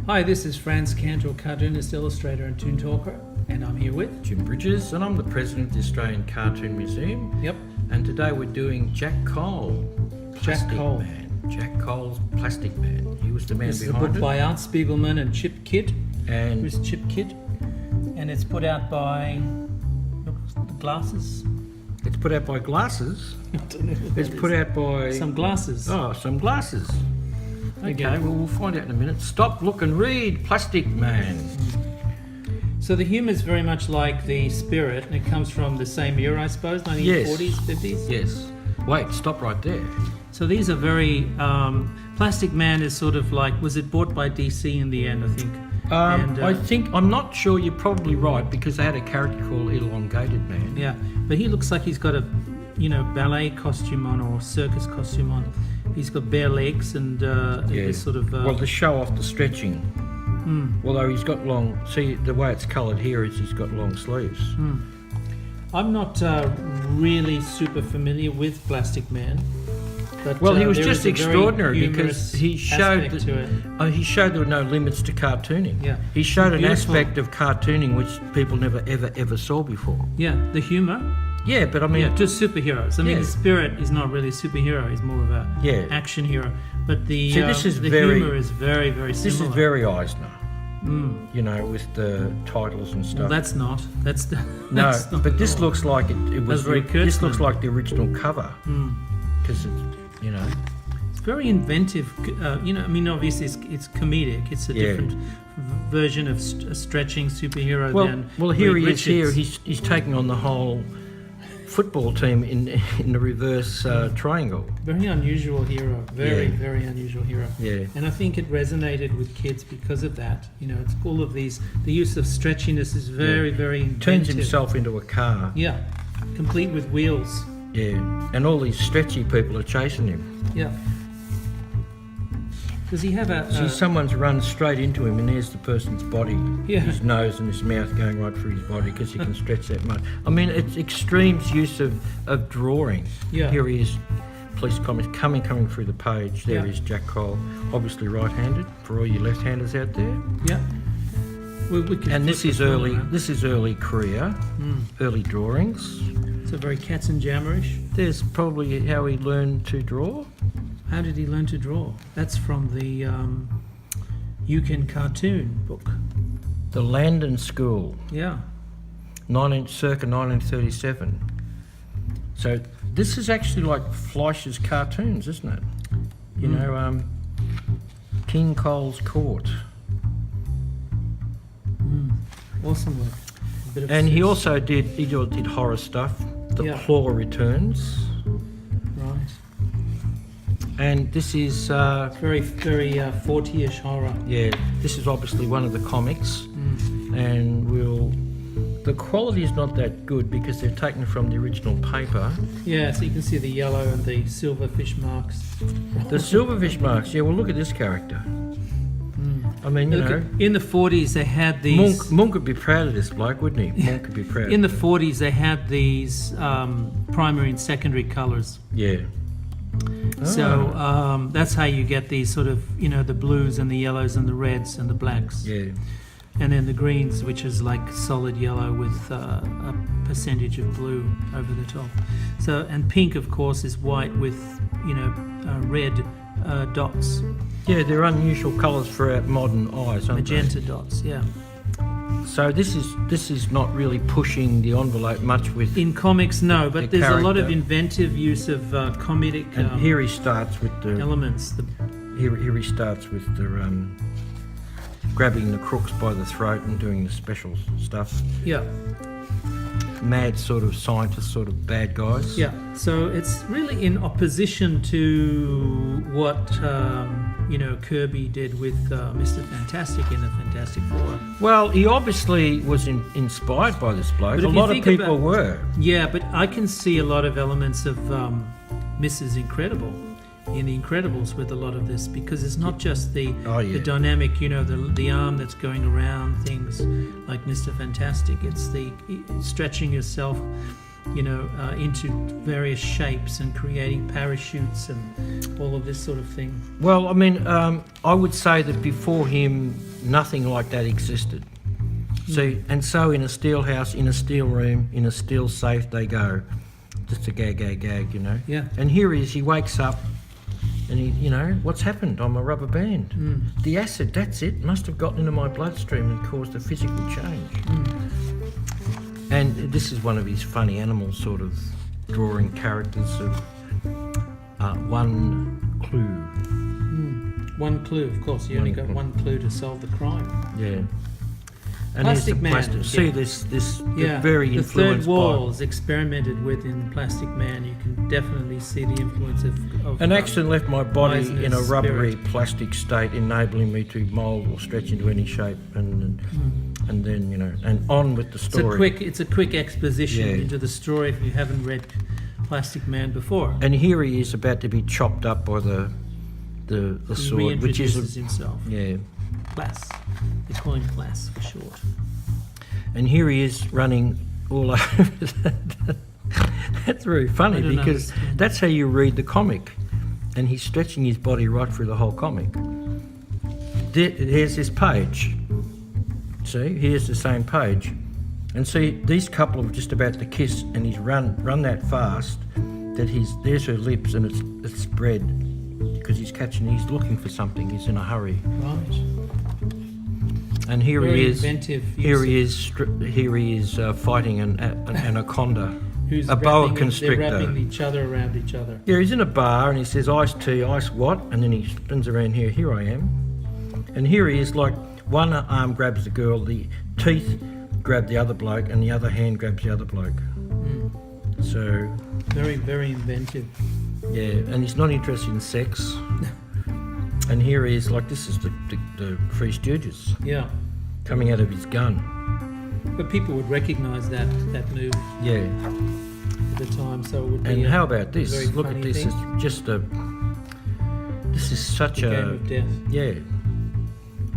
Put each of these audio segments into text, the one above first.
Hi, this is Franz Cantor, cartoonist, illustrator and toon talker, and I'm here with... Jim Bridges, and I'm the president of the Australian Cartoon Museum. Yep. And today we're doing Jack Cole, Jack Cole. Man. Jack Cole's Plastic Man. He was the man This is a behind book it. by Art Spiegelman and Chip Kidd. And Who's Chip Kidd? And it's put out by... Look, the glasses. it's put out by Glasses. I don't know what It's that put is. out by... Some glasses. Oh, some glasses. Okay, Okay. well, we'll find out in a minute. Stop, look and read, Plastic Man. So the humour is very much like the spirit, and it comes from the same era, I suppose, 1940s, 50s? Yes. Wait, stop right there. So these are very... Plastic Man is sort of like... Was it bought by DC in the end, I think? I'm not sure, you're probably right, because they had a character called Elongated Man. Yeah, but he looks like he's got a, ballet costume on or circus costume on. He's got bare legs and this sort of... well, to show off the stretching. Although he's got long... See, the way it's coloured here is he's got long sleeves. I'm not really super familiar with Plastic Man. But, Well, he was there just is a very extraordinary because humorous he showed aspect to it. he showed there were no limits to cartooning. Yeah. He showed an Beautiful. aspect of cartooning which people never ever saw before. Yeah, the humour. Yeah, but I mean, Yeah, just superheroes. I mean, Yeah. the spirit is not really a superhero. He's more of a Yeah. action hero. But the See, this is the very- humour is very, very this similar. is very Eisner. With the titles and stuff. Well, that's not. That's the. no, that's not but at this all. looks like it was. That's very This looks Kurtzman. like the original cover because it's It's very inventive. Obviously it's comedic. It's a Yeah. different version of a stretching superhero than. Well, here Reed he is. Here Richards. he's taking on the whole football team in the reverse triangle. Very unusual hero. Very, Yeah. very unusual hero. Yeah. And I think it resonated with kids because of that. It's all of these. The use of stretchiness is very, very inventive. Turns himself into a car. Yeah, complete with wheels. Yeah, and all these stretchy people are chasing him. Yeah. Does he have a? See, someone's run straight into him, and there's the person's body, Yeah. his nose and his mouth going right through his body because he can stretch that much. I mean, it's extreme use of drawing. Yeah. Here he is, police comments coming through the page. There Yeah. is Jack Cole, obviously right-handed for all you left-handers out there. Yeah. We can And this flip is the film early. around. This is early career, early drawings. It's a very cats and jammerish. There's probably how he learned to draw. How did he learn to draw? That's from the You Can Cartoon book. The Landon School, Yeah. circa 1937. So this is actually like Fleischer's cartoons, isn't it? King Cole's Court. Awesome work. A bit of And he also did horror stuff. The Yeah. Claw Returns. Right. And this is Very, very 40-ish horror. this is obviously one of the comics. And the quality is not that good because they're taken from the original paper. Yeah, so you can see the yellow and the silverfish marks. The silverfish marks, well look at this character. I mean, In the 40s, they had these. Monk would be proud of this bloke, wouldn't he? Monk would be proud. In the 40s, they had these primary and secondary colours. Yeah. So that's how you get these sort of, the blues and the yellows and the reds and the blacks. Yeah. And then the greens, which is like solid yellow with a percentage of blue over the top. So, and pink, of course, is white with, red dots, Yeah, they're unusual colours for our modern eyes, aren't magenta dots, yeah. they? So this is not really pushing the envelope much with. In comics, no, but The there's a lot of character. inventive use of comedic And here he starts with the. elements. Here he starts with the grabbing the crooks by the throat and doing the special stuff. Yeah, Mad sort of scientist, sort of bad guys. yeah. So it's really in opposition to what Kirby did with Mr. Fantastic in the Fantastic Four. Well, he obviously was inspired by this bloke. But A if you lot of think people about- were. Yeah, but I can see a lot of elements of Mrs. Incredible in The Incredibles with a lot of this, because it's not just the dynamic, the arm that's going around things like Mr. Fantastic. It's the stretching yourself into various shapes and creating parachutes and all of this sort of thing. Well, I mean, I would say that before him, nothing like that existed. So in a steel house, in a steel room, in a steel safe, they go. Just a gag, Yeah. And here he is, he wakes up and he, what's happened? I'm a rubber band. The acid, that's it, must have gotten into my bloodstream and caused a physical change. And this is one of his funny animal sort of drawing characters of one clue. One clue, of course. You only got one clue to solve the crime. Yeah. And Plastic here's the Man. plastic. See Yeah. this Yeah, very the influenced third wall is experimented with in Plastic Man. You can definitely see the influence of An accident left my body Eisner's in a rubbery spirit. plastic state, enabling me to mould or stretch into any shape, and then and on with the story. It's a quick exposition Yeah. into the story if you haven't read Plastic Man before. And here he is about to be chopped up by the He sword, which is reintroduces himself. Class. They call him Class for short. and here he is running all over. That's very funny I don't because understand. that's how you read the comic, and he's stretching his body right through the whole comic. Here's this page. See, here's the same page, and see these couple are just about to kiss, and he's run that fast that there's her lips, and it's spread because he's looking for something. He's in a hurry. Right. And here Very he is. inventive Here use he is fighting an anaconda, Who's a boa they're constrictor. wrapping each other around each other. Yeah, he's in a bar and he says, "Iced tea, ice what?" And then he spins around here. Here I am. And here he is, like one arm grabs the girl, the teeth grab the other bloke, and the other hand grabs the other bloke. So Very, very inventive. yeah, and he's not interested in sex. And here he is, like this is the Three Stooges Yeah. coming out of his gun. But people would recognise that move Yeah. at the time, so it would be And how about very this? Look at funny this. thing. It's just this is such The a game of death. yeah.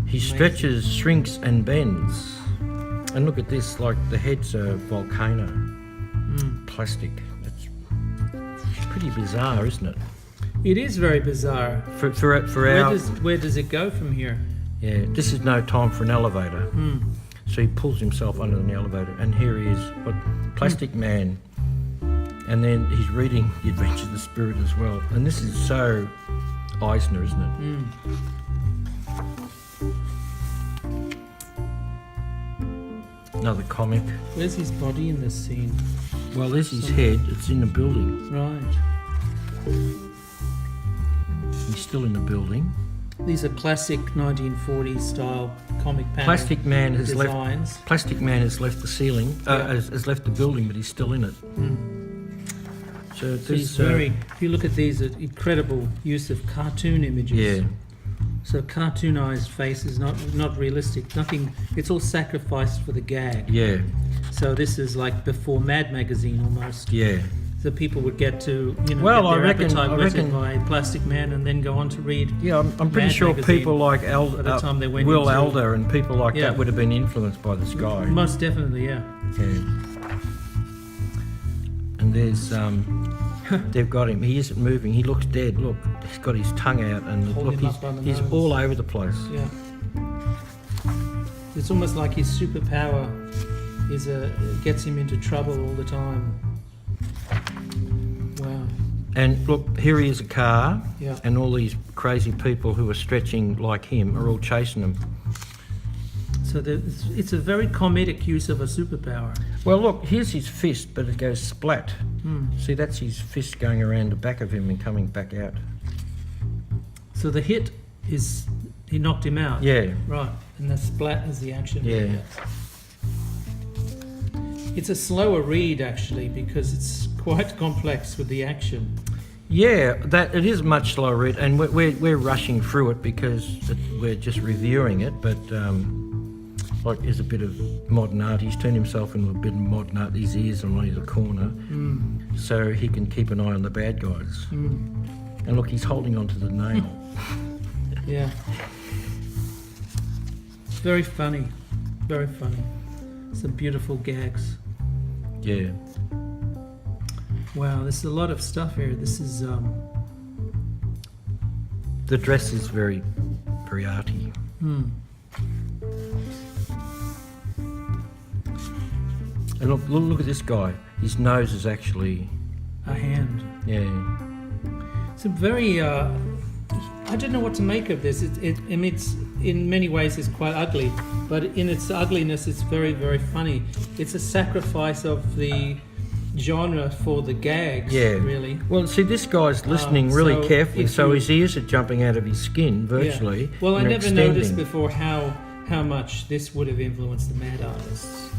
He Amazing. stretches, shrinks, and bends. And look at this. Like the head's a volcano, plastic. It's pretty bizarre, isn't it? It is very bizarre. For Where does it go from here? yeah. This is no time for an elevator. So he pulls himself under the elevator, and here he is, Plastic Man. And then he's reading The Adventures of the Spirit as well. And this is so Eisner, isn't it? Another comic. Where's his body in this scene? Well, there's his head. It's in the building. Right. He's still in the building. These are classic 1940s style comic panel Plastic Man has designs. left the ceiling. Has left the building, but he's still in it. So So he's very. If you look at these, incredible use of cartoon images. yeah. So cartoonized faces, not realistic. Nothing. It's all sacrificed for the gag. Yeah. So this is like before Mad Magazine almost. Yeah. So people would get to Well, get their I reckon- appetite I whetted reckon- by Plastic Man and then go on to read. Yeah, I'm pretty Mad sure Magazine people like by the time they went Will into- Alder and people like Yeah. that would have been influenced by this guy. Most definitely, yeah. Yeah. And there's they've got him. He isn't moving. He looks dead. Look, he's got his tongue out, and Hold look, him up by the he's nose. all over the place. Yeah. It's almost like his superpower is gets him into trouble all the time. Wow. And look, here he is a car, Yeah. and all these crazy people who are stretching like him are all chasing him. So it's a very comedic use of a superpower. Well, look, here's his fist, but it goes splat. See, that's his fist going around the back of him and coming back out. So the hit is he knocked him out. Yeah, Right. And the splat is the action. Yeah. It's a slower read actually because it's quite complex with the action. yeah. That it is much slower read, and we're rushing through it because we're just reviewing it. But like, there's a bit of modern art. He's turned himself into a bit of modern art. His ears are on the corner, so he can keep an eye on the bad guys. And look, he's holding on to the nail. Yeah. It's very funny. Very funny. Some beautiful gags. Yeah. Wow, there's a lot of stuff here. This is The dress is very, very arty. And look at this guy. His nose is actually... a hand. Yeah. It's a very, I don't know what to make of this. I mean, it's in many ways it's quite ugly, but in its ugliness, it's very, very funny. It's a sacrifice of the genre for the gags, really. Well, see, this guy's listening really so carefully, if so you- his ears are jumping out of his skin virtually. Yeah. Well, I and never extending. noticed before how much this would have influenced the mad artists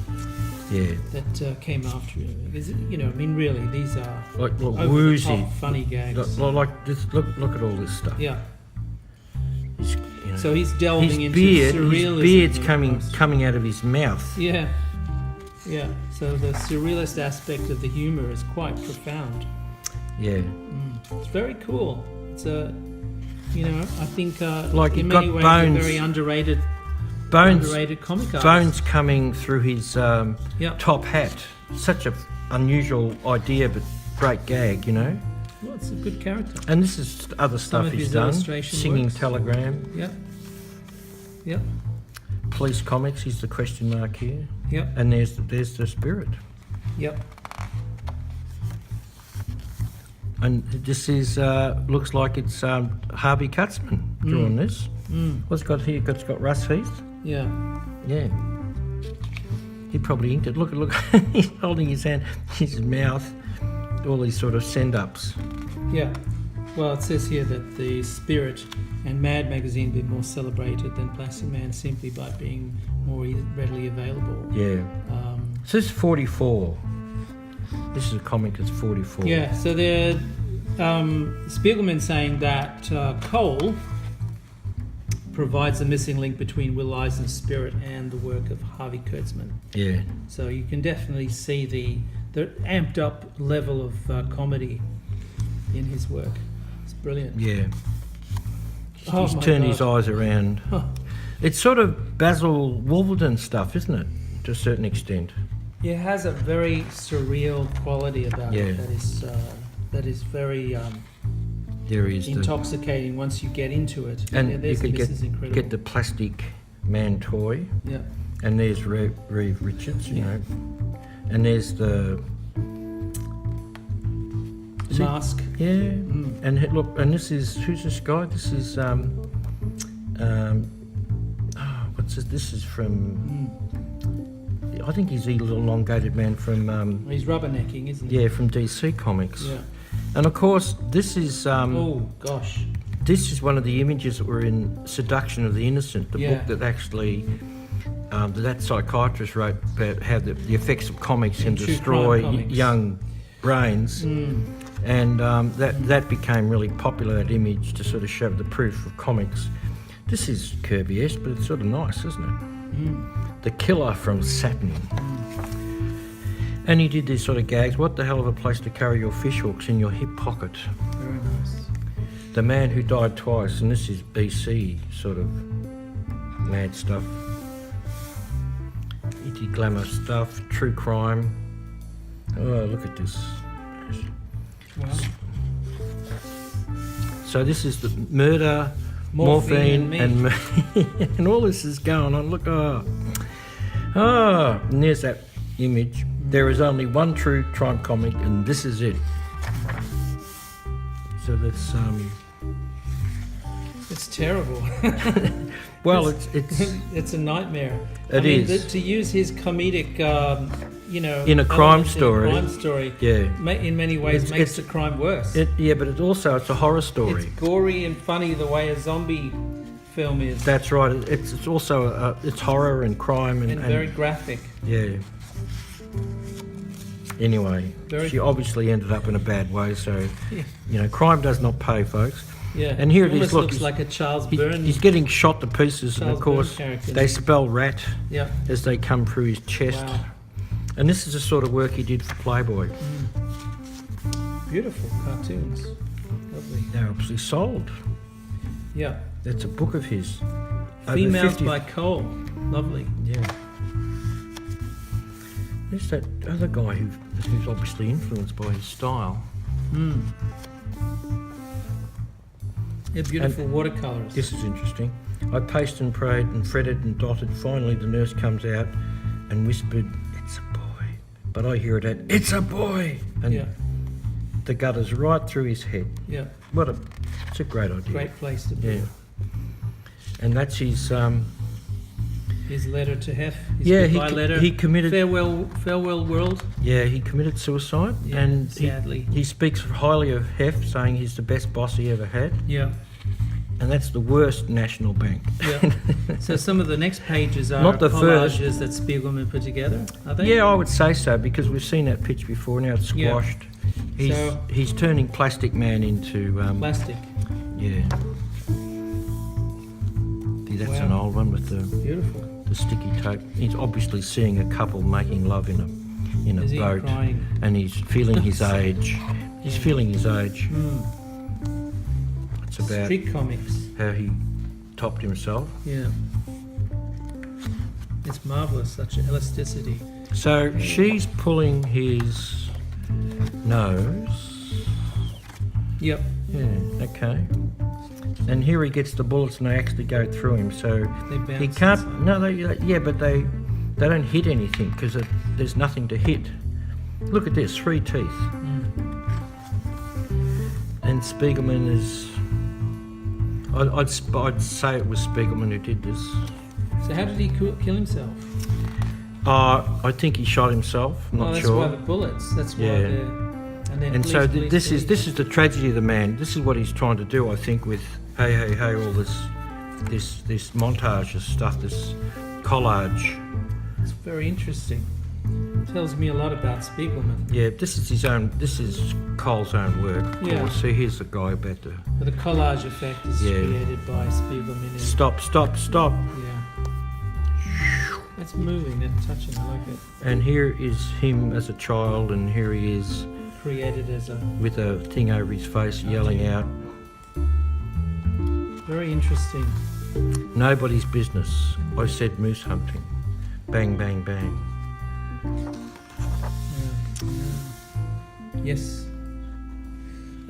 Yeah. that came after it. Because, you know, I mean, really, these are Like over woozy. the top funny gags. Like just look at all this stuff. Yeah. He's, you know, So he's delving his into his surrealism. beard's almost. coming out of his mouth. Yeah. Yeah. So the surrealist aspect of the humour is quite profound. Yeah. It's very cool. It's a, you know, I think Like in you've many got ways bones- a very underrated Bones comic artist. bones coming through his Yep. top hat. Such a unusual idea, but great gag, you know. Well, it's a good character. And this is other stuff of he's his done. illustration Singing works. Telegram, Yep. Yep. Police Comics. He's the question mark here. Yep. And there's the spirit. Yep. And this is looks like it's Harvey Kurtzman drawing this. What's it got here? It's got Russ Heath. Yeah. Yeah. He probably inked it. Look, he's holding his hand, his mouth, all these sort of send-ups. Yeah. Well, it says here that the Spirit and Mad magazine been more celebrated than Plastic Man simply by being more readily available. Yeah. So this is 44. This is a comic that's 44. Yeah, so they're Spiegelman saying that Cole provides a missing link between Will Eisner's Spirit and the work of Harvey Kurtzman. Yeah. So you can definitely see the amped up level of comedy in his work. It's brilliant. Yeah. Oh He's my turned God. his eyes around. Huh. It's sort of Basil Wolverton stuff, isn't it? To a certain extent. It has a very surreal quality about Yeah. it that is very There is intoxicating once you get into it. and Yeah, you there's could this is incredible. get the plastic man toy, Yeah. and there's Reeve Richards, you Yeah. know, and there's the See? Mask. yeah, and look, and this is who's this guy? This is what's this? This is from I think he's the elongated man from He's rubbernecking, isn't he? yeah, from DC Comics. Yeah. And of course, this is Oh gosh. this is one of the images that were in Seduction of the Innocent, the Yeah. book that actually that psychiatrist wrote about how the effects of comics can True crime destroy comics. young brains. And that became really popular, that image, to sort of show the proof of comics. This is Kirby-esque, but it's sort of nice, isn't it? The Killer from Saturn. And he did these sort of gags. What the hell of a place to carry your fishhooks in your hip pocket? Very nice. The Man Who Died Twice, and this is BC sort of mad stuff. He did glamour stuff, true crime. Oh, look at this. Wow. So this is the murder, morphine, and and all this is going on. Look, and there's that image. There is only one true crime comic, and this is it. So that's It's terrible. well, it's It's a nightmare. It is. To use his comedic, In a crime elements in story. crime story, yeah. in many ways It's- makes it's- the crime worse. Yeah, but it's a horror story. It's gory and funny the way a zombie film is, That's right. It's also it's horror and crime and very graphic. yeah. Anyway, Very- she obviously ended up in a bad way. So Yeah. crime does not pay, folks. Yeah, And here it is, almost look, looks he's- like a Charles Byrne. He's getting shot to pieces, and Charles of course Byrne character. they spell rat Yeah, as they come through his chest. wow, And this is the sort of work he did for Playboy. beautiful cartoons, lovely. They're obviously sold. Yeah, That's a book of his. Over Females 50 by Cole, lovely. Yeah. There's that other guy who who's obviously influenced by his style. They're beautiful watercolours. This is interesting. I paced and prayed and fretted and dotted. Finally, the nurse comes out and whispered, "It's a boy." But I hear it at, "It's a boy!" And Yeah, the gutter's right through his head. yeah. It's a great idea. Great place to be. Yeah. And that's his, His letter to Hef. His yeah, goodbye letter. he committed, Farewell world. yeah, he committed suicide. Yeah, and sadly. he speaks highly of Hef, saying he's the best boss he ever had. Yeah, And that's the worst national bank. yeah. So some of the next pages are Not the first. collages that Spiegelman put together, are they? Yeah, I would say so, because we've seen that pitch before. Now it's Yeah. squashed. So- He's turning Plastic Man into... Plastic. yeah. See, that's an Wow. old one with the Beautiful. sticky tape. He's obviously seeing a couple making love in a Is he boat. crying? And he's feeling his age. He's feeling his age. It's about Street comics. how he topped himself. Yeah. It's marvellous, such elasticity. So she's pulling his nose. Yep. Yeah, okay. And here he gets the bullets and they actually go through him. So They bounce. he can't. No, but they don't hit anything because there's nothing to hit. Look at this, 3 teeth. And Spiegelman is. I'd say it was Spiegelman who did this. So how did he kill himself? I think he shot himself. I'm not that's sure. why the bullets. That's why Yeah. and then And so police, this police. is the tragedy of the man. This is what he's trying to do, I think, with hey, all this montage of stuff, this collage. It's very interesting. Tells me a lot about Spiegelman. Yeah, this is Cole's own work. Of Yeah. course. So here's the guy about to But the collage effect is Yeah. created by Spiegelman. stop. Yeah. It's moving and touching. I like it. And here is him as a child, and here he is Created as a with a thing over his face, yelling out, very interesting. "Nobody's business. I said moose hunting. Bang, bang, bang." Yes.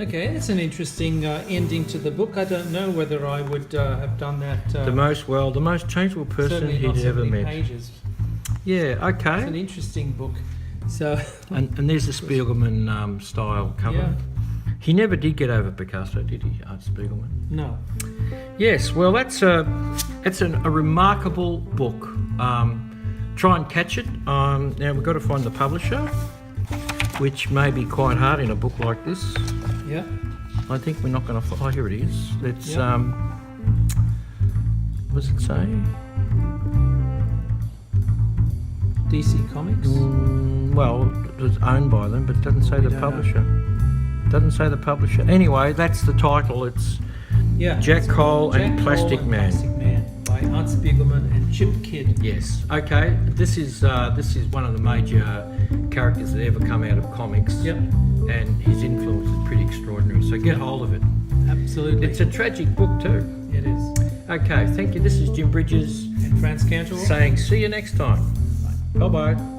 Okay, that's an interesting ending to the book. I don't know whether I would have done that. The most changeable person certainly not he'd ever 70 met. pages. Yeah, It's an okay. interesting book. So And there's the Spiegelman style cover. Yeah. He never did get over Picasso, did he, Art Spiegelman? no, Yes, well, it's a remarkable book. Try and catch it. Now we've got to find the publisher, which may be quite hard in a book like this. yeah, I think we're not going to. Oh, here it is. It's Yeah. What does it say? DC Comics. Well, it was owned by them, but it doesn't say We the don't know. publisher. Doesn't say the publisher. Anyway, that's the title. It's Yeah, Jack Cole and Jack Plastic Cole and Man. Plastic Man by Art Spiegelman and Chip Kidd. Yes. Okay. This is one of the major characters that ever come out of comics. Yep, And his influence is pretty extraordinary. So get hold of it. absolutely. It's a tragic book too. It is. Okay. Thank you. This is Jim Bridges And Franz Cantor. saying see you next time. Bye bye.